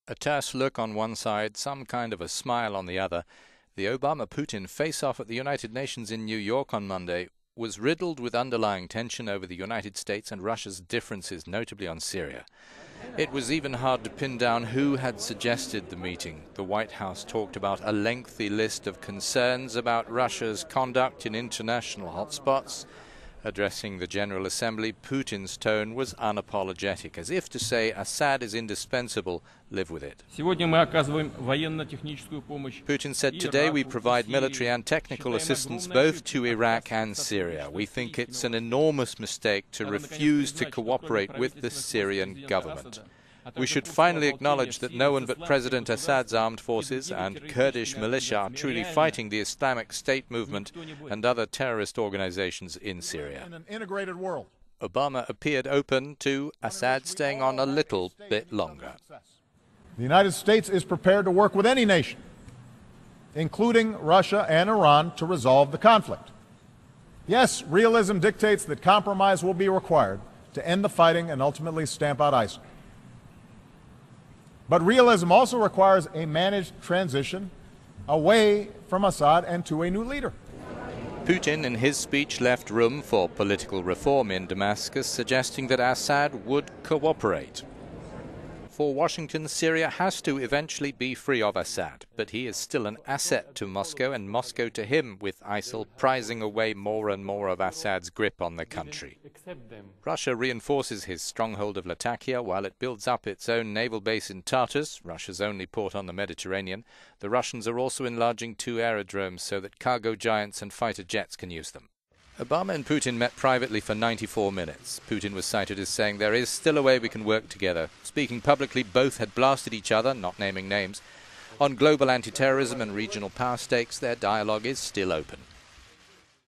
A terse look on one side, some kind of a smile on the other. The Obama-Putin face-off at the United Nations in New York on Monday was riddled with underlying tension over the United States and Russia's differences, notably on Syria. It was even hard to pin down who had suggested the meeting. The White House talked about a lengthy list of concerns about Russia's conduct in international hotspots. Addressing the General Assembly, Putin's tone was unapologetic, as if to say Assad is indispensable, live with it. Putin said, "Today we provide military and technical assistance both to Iraq and Syria. We think it's an enormous mistake to refuse to cooperate with the Syrian government. We should finally acknowledge that no one but President Assad's armed forces and Kurdish militia are truly fighting the Islamic State movement and other terrorist organizations in Syria." In an integrated world, Obama appeared open to Assad staying on a little bit longer. the United States is prepared to work with any nation, including Russia and Iran, to resolve the conflict. Yes, realism dictates that compromise will be required to end the fighting and ultimately stamp out ISIL. But realism also requires a managed transition away from Assad and to a new leader. Putin, in his speech, left room for political reform in Damascus, suggesting that Assad would cooperate. For Washington, Syria has to eventually be free of Assad, but he is still an asset to Moscow and Moscow to him, with ISIL prizing away more and more of Assad's grip on the country. Russia reinforces his stronghold of Latakia while it builds up its own naval base in Tartus, Russia's only port on the Mediterranean. The Russians are also enlarging 2 aerodromes so that cargo giants and fighter jets can use them. Obama and Putin met privately for 94 minutes. Putin was cited as saying there is still a way we can work together. Speaking publicly, both had blasted each other, not naming names. On global anti-terrorism and regional power stakes, their dialogue is still open.